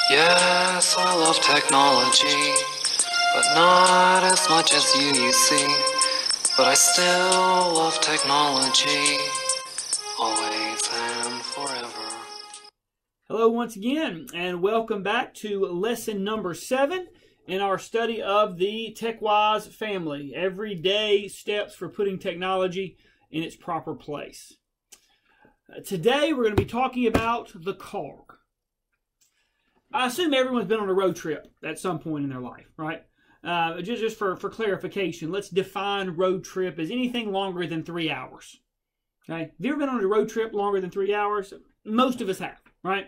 Yes, I love technology, but not as much as you see. But I still love technology, always and forever. Hello once again, and welcome back to lesson number 7 in our study of the TechWise family. Everyday steps for putting technology in its proper place. Today we're going to be talking about the car. I assume everyone's been on a road trip at some point in their life, right? Just for clarification, let's define road trip as anything longer than 3 hours. Okay? Have you ever been on a road trip longer than 3 hours? Most of us have, right?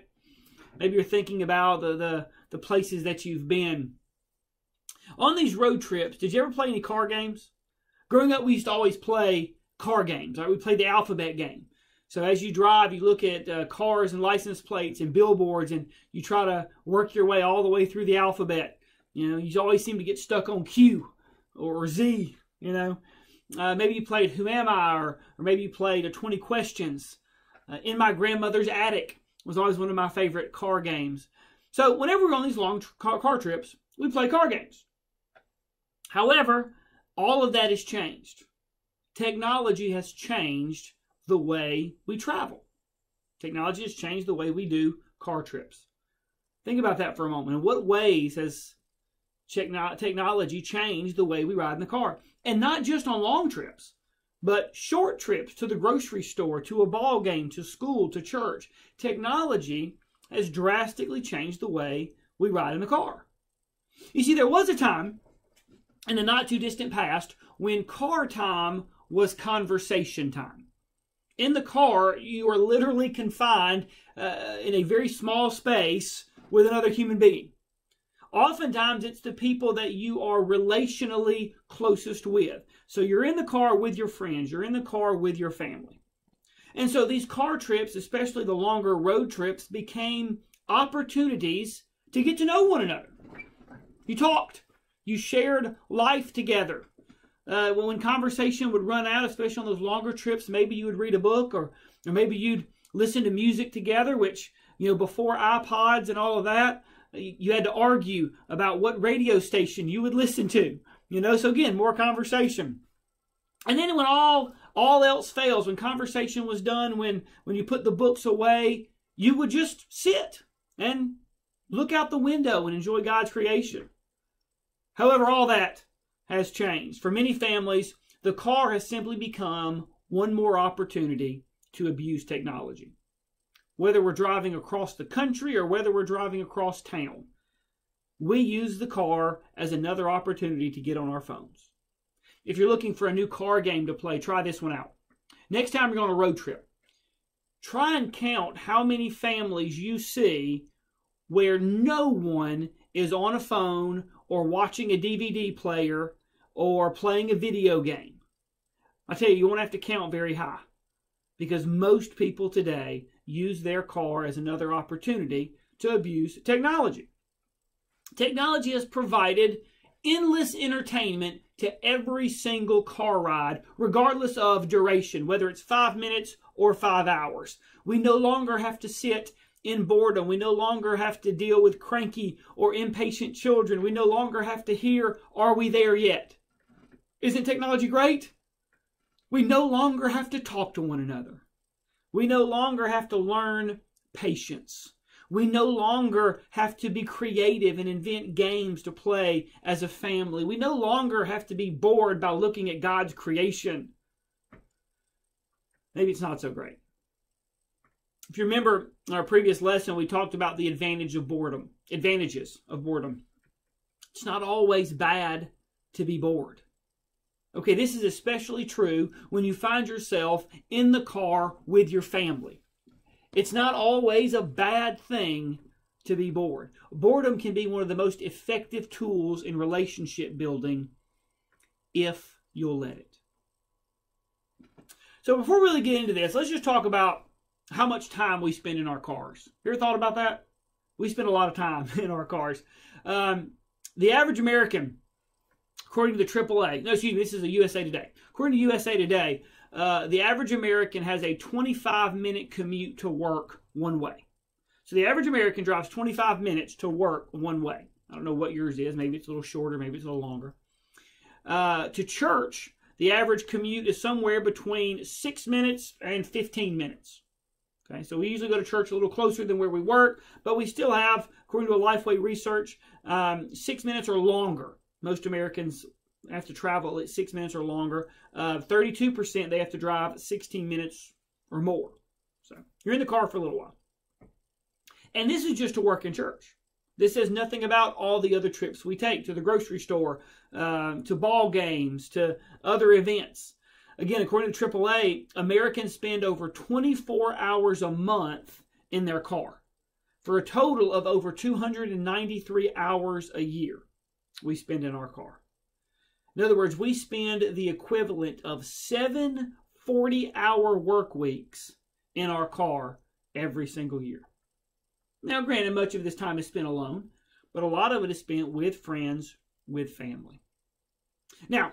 Maybe you're thinking about the places that you've been. On these road trips, did you ever play any car games? Growing up, we used to always play car games. Right? We played the alphabet game. So as you drive, you look at cars and license plates and billboards, and you try to work your way all the way through the alphabet. You know, you always seem to get stuck on Q or Z, you know. Maybe you played Who Am I, or maybe you played 20 Questions. In My Grandmother's Attic was always one of my favorite car games. So whenever we're on these long car trips, we play car games. However, all of that has changed. Technology has changed the way we travel. Technology has changed the way we do car trips. Think about that for a moment. In what ways has technology changed the way we ride in the car? And not just on long trips, but short trips to the grocery store, to a ball game, to school, to church. Technology has drastically changed the way we ride in the car. You see, there was a time in the not too distant past when car time was conversation time. In the car, you are literally confined in a very small space with another human being. Oftentimes, it's the people that you are relationally closest with. So you're in the car with your friends. You're in the car with your family. And so these car trips, especially the longer road trips, became opportunities to get to know one another. You talked. You shared life together. When conversation would run out, especially on those longer trips, maybe you would read a book, or maybe you'd listen to music together, which, you know, before iPods and all of that, you had to argue about what radio station you would listen to. You know, so again, more conversation. And then when all else fails, when conversation was done, when you put the books away, you would just sit and look out the window and enjoy God's creation. However, all that has changed. For many families, the car has simply become one more opportunity to abuse technology. Whether we're driving across the country or whether we're driving across town, we use the car as another opportunity to get on our phones. If you're looking for a new car game to play, try this one out. Next time you're on a road trip, try and count how many families you see where no one is on a phone or watching a DVD player or playing a video game. I tell you, you won't have to count very high, because most people today use their car as another opportunity to abuse technology. Technology has provided endless entertainment to every single car ride, regardless of duration, whether it's 5 minutes or 5 hours. We no longer have to sit in boredom. We no longer have to deal with cranky or impatient children. We no longer have to hear, "Are we there yet?" Isn't technology great? We no longer have to talk to one another. We no longer have to learn patience. We no longer have to be creative and invent games to play as a family. We no longer have to be bored by looking at God's creation. Maybe it's not so great. If you remember in our previous lesson, we talked about the advantages of boredom. It's not always bad to be bored. Okay, this is especially true when you find yourself in the car with your family. It's not always a bad thing to be bored. Boredom can be one of the most effective tools in relationship building if you'll let it. So before we really get into this, let's just talk about how much time we spend in our cars. You ever thought about that? We spend a lot of time in our cars. The average American, according to the AAA, this is a USA Today. According to USA Today, the average American has a 25-minute commute to work one way. So the average American drives 25 minutes to work one way. I don't know what yours is. Maybe it's a little shorter. Maybe it's a little longer. To church, the average commute is somewhere between 6 minutes and 15 minutes. Okay, so we usually go to church a little closer than where we work, but we still have, according to a Lifeway research, 6 minutes or longer. Most Americans have to travel at 6 minutes or longer. 32% they have to drive 16 minutes or more. So you're in the car for a little while. And this is just to work in church. This says nothing about all the other trips we take to the grocery store, to ball games, to other events. Again, according to AAA, Americans spend over 24 hours a month in their car, for a total of over 293 hours a year we spend in our car. In other words, we spend the equivalent of 7 40-hour work weeks in our car every single year. Now, granted, much of this time is spent alone, but a lot of it is spent with friends, with family. Now,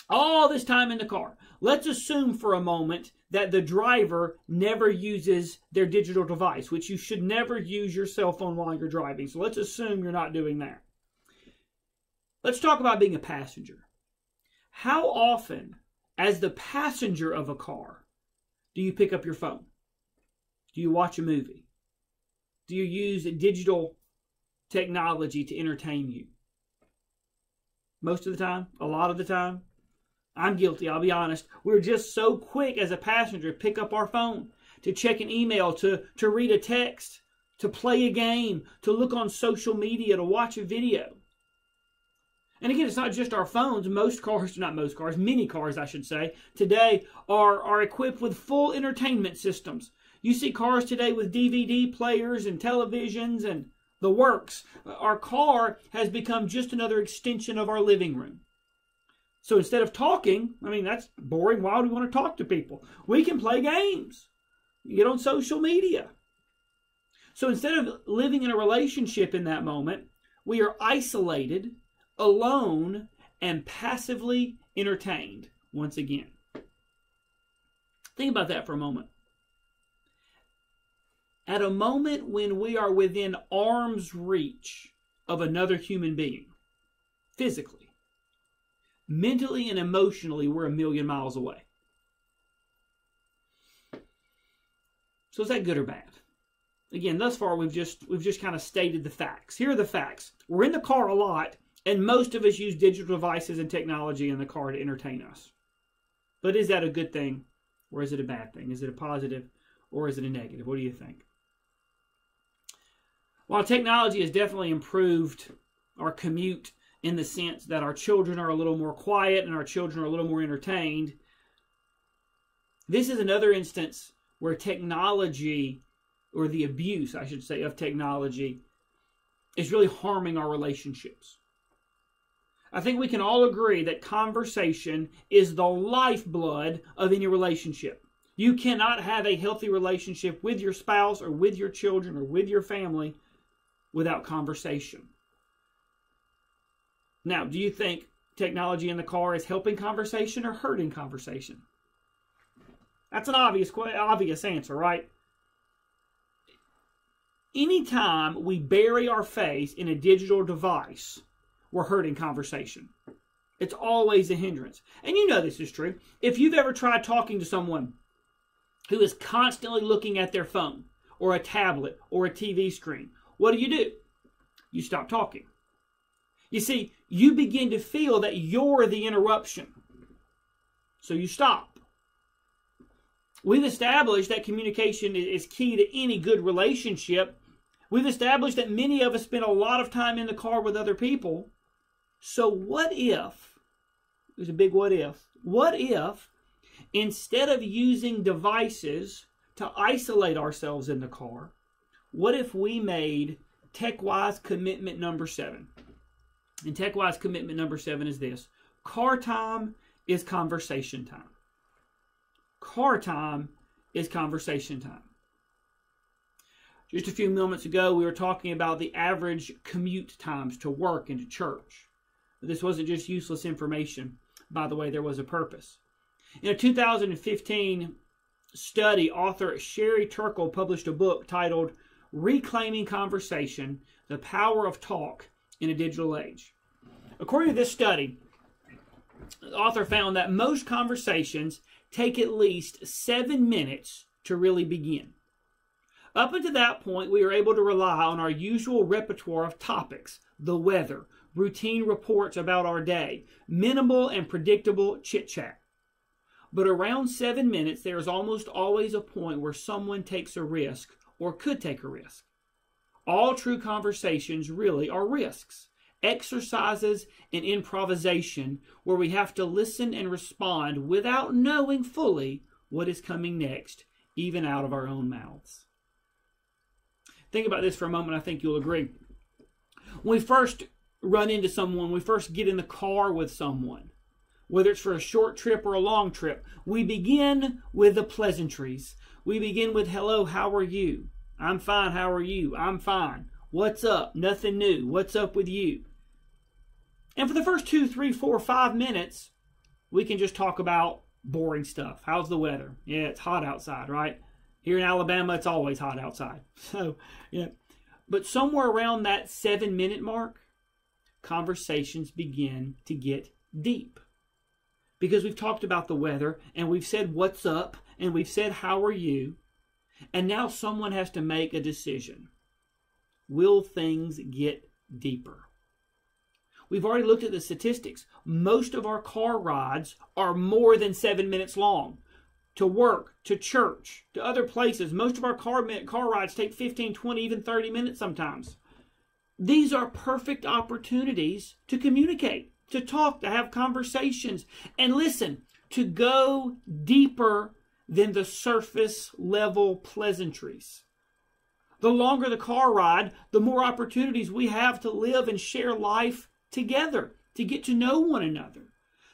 all this time in the car, let's assume for a moment that the driver never uses their digital device, which you should never use your cell phone while you're driving. So let's assume you're not doing that. Let's talk about being a passenger. How often, as the passenger of a car, do you pick up your phone? Do you watch a movie? Do you use digital technology to entertain you? Most of the time? A lot of the time? I'm guilty, I'll be honest. We're just so quick as a passenger to pick up our phone, to check an email, to read a text, to play a game, to look on social media, to watch a video. And again, it's not just our phones. Many cars, I should say, today are equipped with full entertainment systems. You see cars today with DVD players and televisions and the works. Our car has become just another extension of our living room. So instead of talking, that's boring. Why would we want to talk to people? We can play games. Get on social media. So instead of living in a relationship in that moment, we are isolated, alone, and passively entertained once again. Think about that for a moment. At a moment when we are within arm's reach of another human being, physically, mentally and emotionally, we're a million miles away. So is that good or bad? Again, thus far we've just kind of stated the facts. Here are the facts. We're in the car a lot, and most of us use digital devices and technology in the car to entertain us. But is that a good thing, or is it a bad thing? Is it a positive, or is it a negative? What do you think? While technology has definitely improved our commute in the sense that our children are a little more quiet and our children are a little more entertained, this is another instance where technology, or the abuse, I should say, of technology is really harming our relationships. I think we can all agree that conversation is the lifeblood of any relationship. You cannot have a healthy relationship with your spouse or with your children or with your family without conversation. Now, do you think technology in the car is helping conversation or hurting conversation? That's an obvious answer, right? Anytime we bury our face in a digital device, we're hurting conversation. It's always a hindrance. And you know this is true. If you've ever tried talking to someone who is constantly looking at their phone or a tablet or a TV screen, what do? You stop talking. You see, you begin to feel that you're the interruption. So you stop. We've established that communication is key to any good relationship. We've established that many of us spend a lot of time in the car with other people. So what if, there's a big what if, instead of using devices to isolate ourselves in the car, what if we made TechWise commitment number 7? And TechWise commitment number 7 is this: car time is conversation time. Car time is conversation time. Just a few moments ago, we were talking about the average commute times to work and to church. This wasn't just useless information. By the way, there was a purpose. In a 2015 study, author Sherry Turkle published a book titled Reclaiming Conversation, the Power of Talk in a Digital Age. According to this study, the author found that most conversations take at least 7 minutes to really begin. Up until that point, we are able to rely on our usual repertoire of topics, the weather, routine reports about our day, minimal and predictable chit-chat. But around 7 minutes, there is almost always a point where someone takes a risk or could take a risk. All true conversations really are risks, exercises in improvisation where we have to listen and respond without knowing fully what is coming next, even out of our own mouths. Think about this for a moment. I think you'll agree. When we first run into someone, we first get in the car with someone, whether it's for a short trip or a long trip, we begin with the pleasantries. We begin with, hello, how are you? I'm fine, how are you? I'm fine. What's up? Nothing new. What's up with you? And for the first 2, 3, 4, 5 minutes, we can just talk about boring stuff. How's the weather? Yeah, it's hot outside, right? Here in Alabama, it's always hot outside. So, yeah. But somewhere around that 7-minute mark, conversations begin to get deep. Because we've talked about the weather, and we've said what's up, and we've said how are you, and now someone has to make a decision. Will things get deeper? We've already looked at the statistics. Most of our car rides are more than 7 minutes long. To work, to church, to other places. Most of our car rides take 15, 20, even 30 minutes sometimes. These are perfect opportunities to communicate, to talk, to have conversations, and listen, to go deeper than the surface level pleasantries. The longer the car ride, the more opportunities we have to live and share life together, to get to know one another,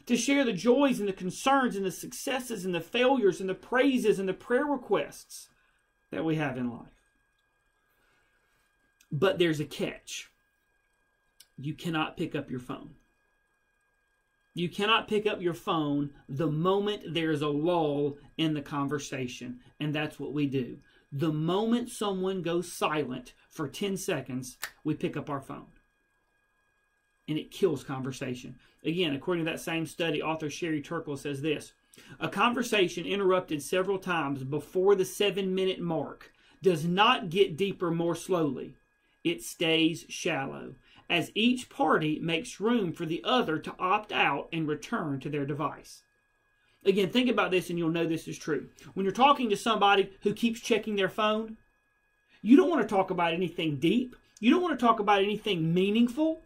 to share the joys and the concerns and the successes and the failures and the praises and the prayer requests that we have in life. But there's a catch. You cannot pick up your phone. You cannot pick up your phone the moment there's a lull in the conversation. And that's what we do. The moment someone goes silent for 10 seconds, we pick up our phone. And it kills conversation. Again, according to that same study, author Sherry Turkle says this: a conversation interrupted several times before the 7-minute mark does not get deeper more slowly. It stays shallow, as each party makes room for the other to opt out and return to their device. Again, think about this and you'll know this is true. When you're talking to somebody who keeps checking their phone, you don't want to talk about anything deep. You don't want to talk about anything meaningful.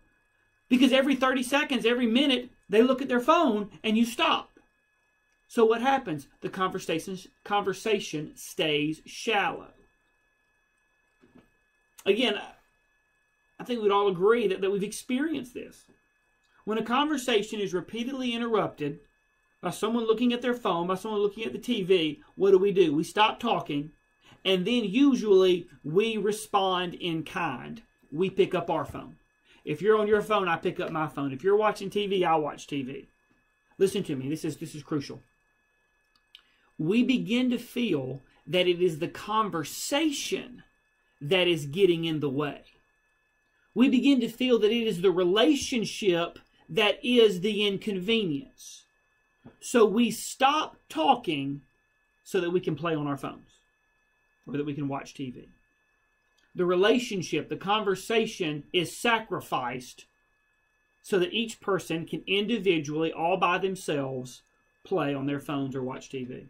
Because every 30 seconds, every minute, they look at their phone and you stop. So what happens? The conversation stays shallow. Again, I think we'd all agree that we've experienced this. When a conversation is repeatedly interrupted by someone looking at their phone, by someone looking at the TV, what do? We stop talking, and then usually we respond in kind. We pick up our phone. If you're on your phone, I pick up my phone. If you're watching TV, I watch TV. Listen to me. This is crucial. We begin to feel that it is the conversation that is getting in the way. We begin to feel that it is the relationship that is the inconvenience. So we stop talking so that we can play on our phones or that we can watch TV. The relationship, the conversation is sacrificed so that each person can individually, all by themselves, play on their phones or watch TV.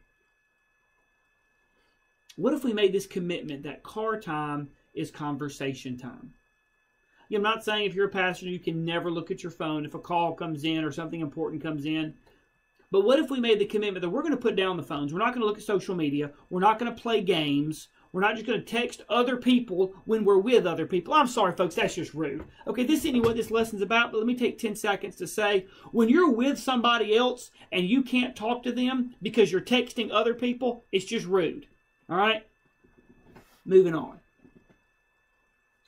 What if we made this commitment that car time is conversation time? I'm not saying if you're a pastor you can never look at your phone if a call comes in or something important comes in. But what if we made the commitment that we're going to put down the phones? We're not going to look at social media. We're not going to play games. We're not just going to text other people when we're with other people. I'm sorry, folks, that's just rude. Okay, this isn't what this lesson's about, but let me take 10 seconds to say, when you're with somebody else and you can't talk to them because you're texting other people, it's just rude. All right? Moving on.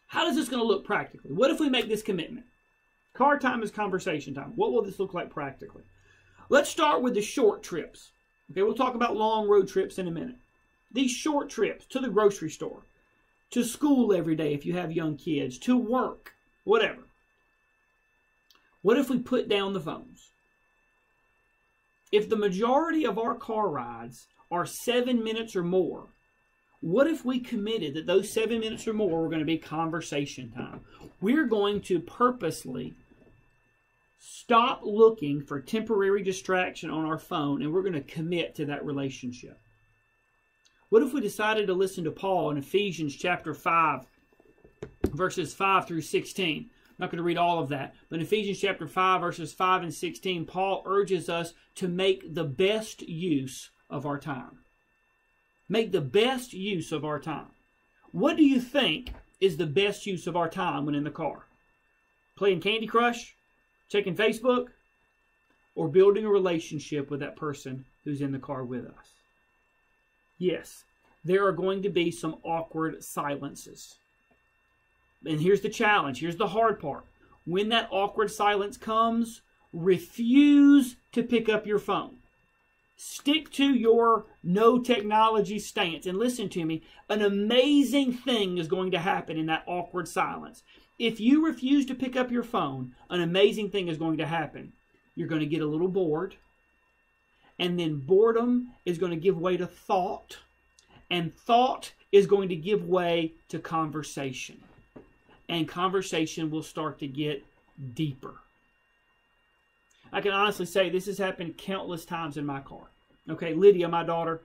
How is this going to look practically? What if we make this commitment? Car time is conversation time. What will this look like practically? Let's start with the short trips. Okay, we'll talk about long road trips in a minute. These short trips to the grocery store, to school every day if you have young kids, to work, whatever. What if we put down the phones? If the majority of our car rides are 7 minutes or more, what if we committed that those 7 minutes or more were going to be conversation time? We're going to purposely stop looking for temporary distraction on our phone, and we're going to commit to that relationship. What if we decided to listen to Paul in Ephesians chapter 5, verses 5 through 16? I'm not going to read all of that, but in Ephesians chapter 5, verses 5 and 16, Paul urges us to make the best use of our time. Make the best use of our time. What do you think is the best use of our time when in the car? Playing Candy Crush? Checking Facebook? Or building a relationship with that person who's in the car with us? Yes, there are going to be some awkward silences. And here's the challenge. Here's the hard part. When that awkward silence comes, refuse to pick up your phone. Stick to your no technology stance. And listen to me, an amazing thing is going to happen in that awkward silence. If you refuse to pick up your phone, an amazing thing is going to happen. You're going to get a little bored. And then boredom is going to give way to thought. And thought is going to give way to conversation. And conversation will start to get deeper. I can honestly say this has happened countless times in my car. Okay, Lydia, my daughter,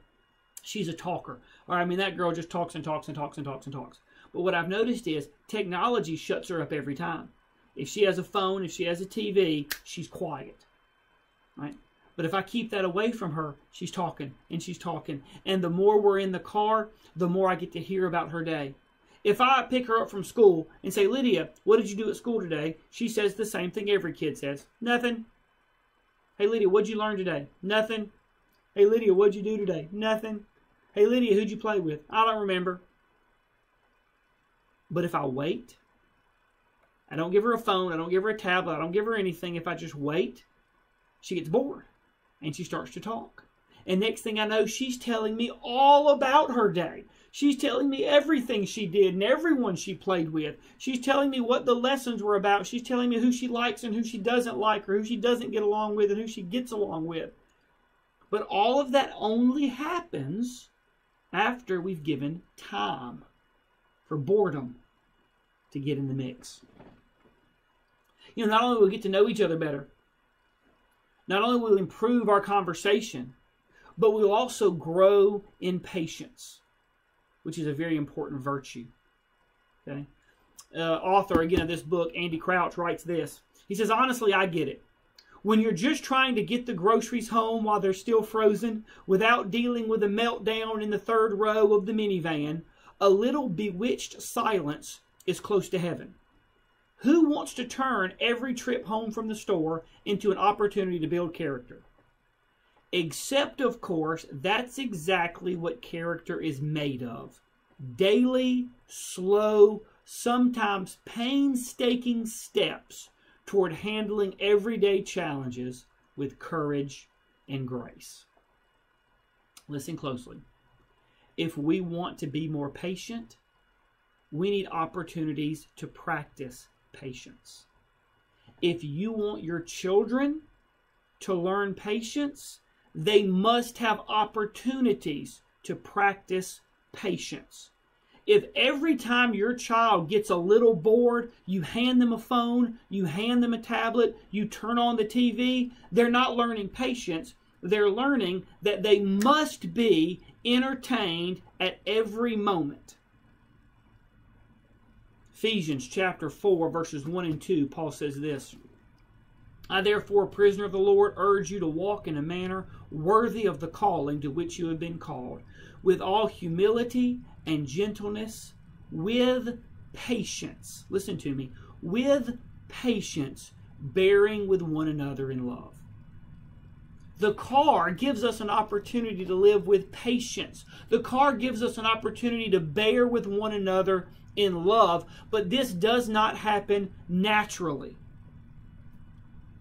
she's a talker. I mean, that girl just talks and talks and talks and talks and talks. But what I've noticed is technology shuts her up every time. If she has a phone, if she has a TV, she's quiet. Right? But if I keep that away from her, she's talking and she's talking. And the more we're in the car, the more I get to hear about her day. If I pick her up from school and say, Lydia, what did you do at school today? She says the same thing every kid says. Nothing. Hey, Lydia, what'd you learn today? Nothing. Hey, Lydia, what'd you do today? Nothing. Hey, Lydia, who'd you play with? I don't remember. But if I wait, I don't give her a phone, I don't give her a tablet, I don't give her anything. If I just wait, she gets bored and she starts to talk. And next thing I know, she's telling me all about her day. She's telling me everything she did and everyone she played with. She's telling me what the lessons were about. She's telling me who she likes and who she doesn't like, or who she doesn't get along with and who she gets along with. But all of that only happens after we've given time for boredom to get in the mix. You know, not only will we get to know each other better, not only will we improve our conversation, but we'll also grow in patience, which is a very important virtue. Okay? Author, again, of this book, Andy Crouch, writes this. He says, honestly, I get it. When you're just trying to get the groceries home while they're still frozen, without dealing with a meltdown in the third row of the minivan, a little bewitched silence is close to heaven. Who wants to turn every trip home from the store into an opportunity to build character? Except, of course, that's exactly what character is made of. Daily, slow, sometimes painstaking steps toward handling everyday challenges with courage and grace. Listen closely. If we want to be more patient, we need opportunities to practice patience. If you want your children to learn patience, they must have opportunities to practice patience. If every time your child gets a little bored, you hand them a phone, you hand them a tablet, you turn on the TV, they're not learning patience. They're learning that they must be entertained at every moment. Ephesians chapter 4, verses 1 and 2, Paul says this. I therefore, a prisoner of the Lord, urge you to walk in a manner worthy of the calling to which you have been called, with all humility and gentleness, with patience. Listen to me. With patience, bearing with one another in love. The car gives us an opportunity to live with patience. The car gives us an opportunity to bear with one another in love, but this does not happen naturally.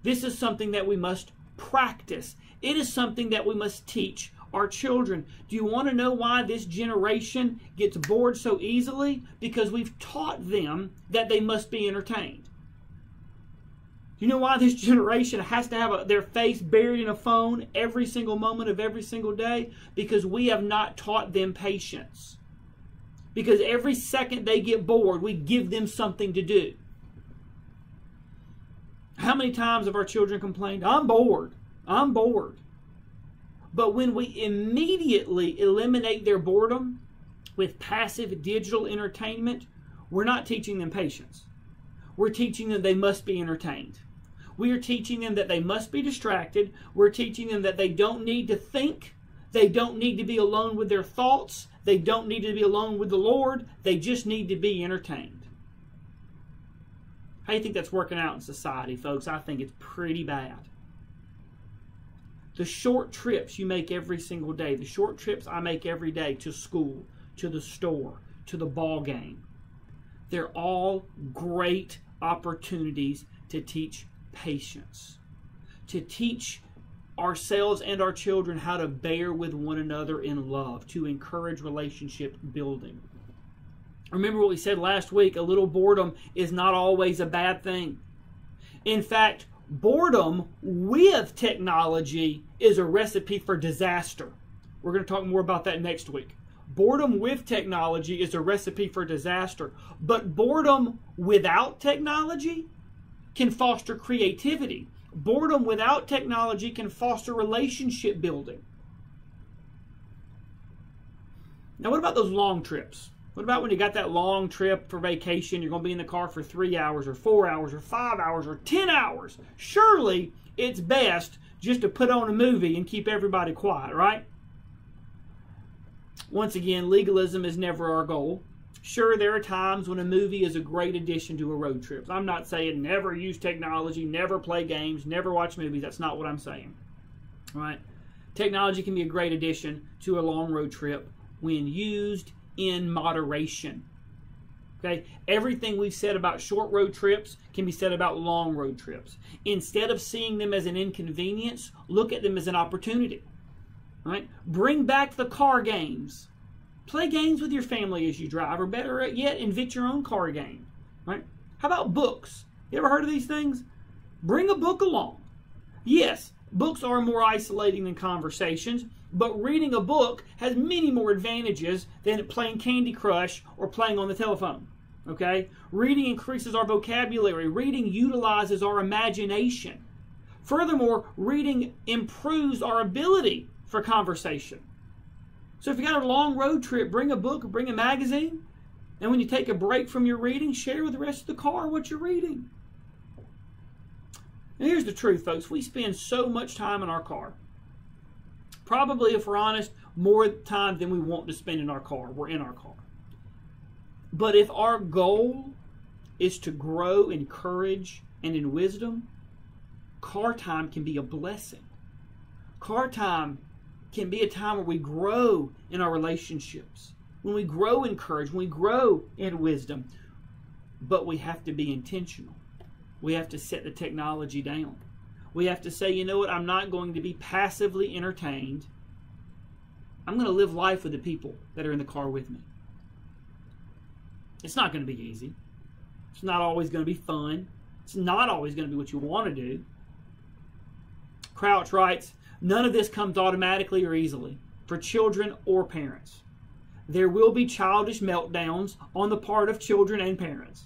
This is something that we must practice. It is something that we must teach our children. Do you want to know why this generation gets bored so easily? Because we've taught them that they must be entertained. Do you know why this generation has to have their face buried in a phone every single moment of every single day? Because we have not taught them patience. Because every second they get bored, we give them something to do. How many times have our children complained, I'm bored, I'm bored. But when we immediately eliminate their boredom with passive digital entertainment, we're not teaching them patience. We're teaching them they must be entertained. We are teaching them that they must be distracted. We're teaching them that they don't need to think. They don't need to be alone with their thoughts. They don't need to be alone with the Lord. They just need to be entertained. How do you think that's working out in society, folks? I think it's pretty bad. The short trips you make every single day, the short trips I make every day to school, to the store, to the ball game, they're all great opportunities to teach patience, to teach ourselves and our children how to bear with one another in love, to encourage relationship building. Remember what we said last week, a little boredom is not always a bad thing. In fact, boredom with technology is a recipe for disaster. We're going to talk more about that next week. Boredom with technology is a recipe for disaster, but boredom without technology can foster creativity. Boredom without technology can foster relationship building. Now, what about those long trips? What about when you got that long trip for vacation, you're going to be in the car for 3 hours or 4 hours or 5 hours or 10 hours? Surely it's best just to put on a movie and keep everybody quiet, right? Once again, legalism is never our goal. Sure, there are times when a movie is a great addition to a road trip. I'm not saying never use technology, never play games, never watch movies. That's not what I'm saying. All right? Technology can be a great addition to a long road trip when used in moderation. Okay? Everything we've said about short road trips can be said about long road trips. Instead of seeing them as an inconvenience, look at them as an opportunity. Right? Bring back the car games. Play games with your family as you drive, or better yet, invent your own car game. Right? How about books? You ever heard of these things? Bring a book along. Yes, books are more isolating than conversations, but reading a book has many more advantages than playing Candy Crush or playing on the telephone. Okay? Reading increases our vocabulary. Reading utilizes our imagination. Furthermore, reading improves our ability for conversation. So if you got a long road trip, bring a book or bring a magazine. And when you take a break from your reading, share with the rest of the car what you're reading. And here's the truth, folks. We spend so much time in our car. Probably, if we're honest, more time than we want to spend in our car. We're in our car. But if our goal is to grow in courage and in wisdom, car time can be a blessing. Car time can be a time where we grow in our relationships, when we grow in courage, when we grow in wisdom. But we have to be intentional. We have to set the technology down. We have to say, you know what, I'm not going to be passively entertained. I'm going to live life with the people that are in the car with me. It's not going to be easy. It's not always going to be fun. It's not always going to be what you want to do. Crouch writes, none of this comes automatically or easily for children or parents. There will be childish meltdowns on the part of children and parents.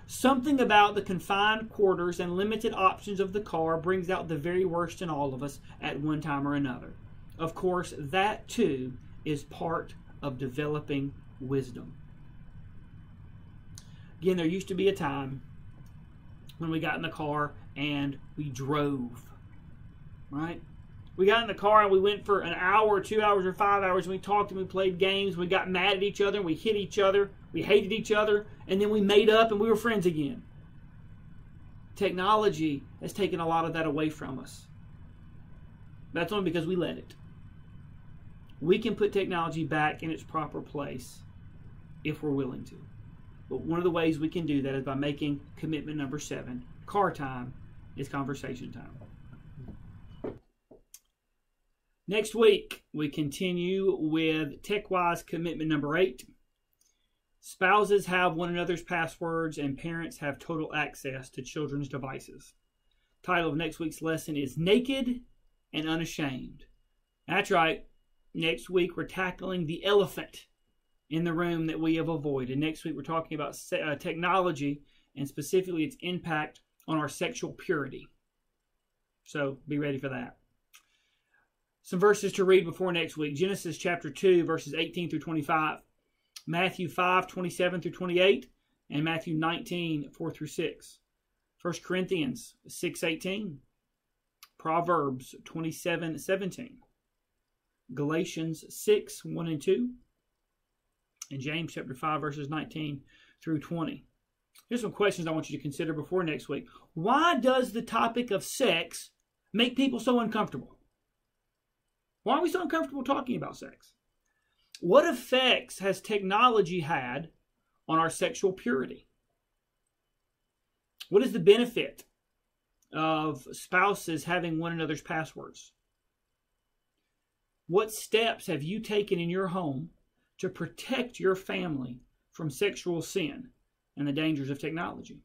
Something about the confined quarters and limited options of the car brings out the very worst in all of us at one time or another. Of course, that too is part of developing wisdom. Again, there used to be a time when we got in the car and we drove, right? We got in the car and we went for an hour, or 2 hours, or 5 hours, and we talked and we played games. We got mad at each other, and we hit each other, we hated each other, and then we made up and we were friends again. Technology has taken a lot of that away from us. That's only because we let it. We can put technology back in its proper place if we're willing to. But one of the ways we can do that is by making commitment number 7. Car time is conversation time. Next week, we continue with TechWise commitment number 8. Spouses have one another's passwords and parents have total access to children's devices. Title of next week's lesson is Naked and Unashamed. That's right. Next week, we're tackling the elephant in the room that we have avoided. Next week, we're talking about technology and specifically its impact on our sexual purity. So be ready for that. Some verses to read before next week. Genesis chapter 2, verses 18 through 25. Matthew 5, 27 through 28. And Matthew 19, 4 through 6. 1 Corinthians 6, 18. Proverbs 27, 17. Galatians 6, 1 and 2. And James chapter 5, verses 19 through 20. Here's some questions I want you to consider before next week. Why does the topic of sex make people so uncomfortable? Why are we so uncomfortable talking about sex? What effects has technology had on our sexual purity? What is the benefit of spouses having one another's passwords? What steps have you taken in your home to protect your family from sexual sin and the dangers of technology?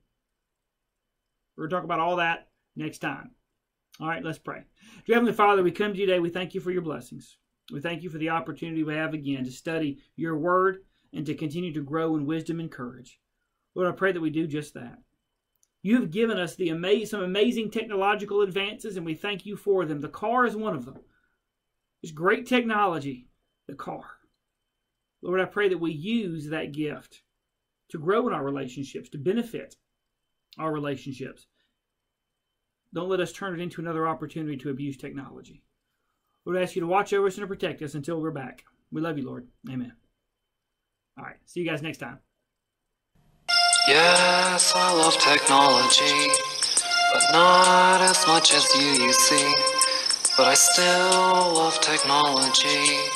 We're going to talk about all that next time. All right, let's pray. Dear Heavenly Father, we come to you today. We thank you for your blessings. We thank you for the opportunity we have again to study your word and to continue to grow in wisdom and courage. Lord, I pray that we do just that. You have given us some amazing technological advances, and we thank you for them. The car is one of them. It's great technology, the car. Lord, I pray that we use that gift to grow in our relationships, to benefit our relationships. Don't let us turn it into another opportunity to abuse technology. Lord, I ask you to watch over us and to protect us until we're back. We love you, Lord. Amen. All right. See you guys next time. Yes, I love technology, but not as much as you see. But I still love technology.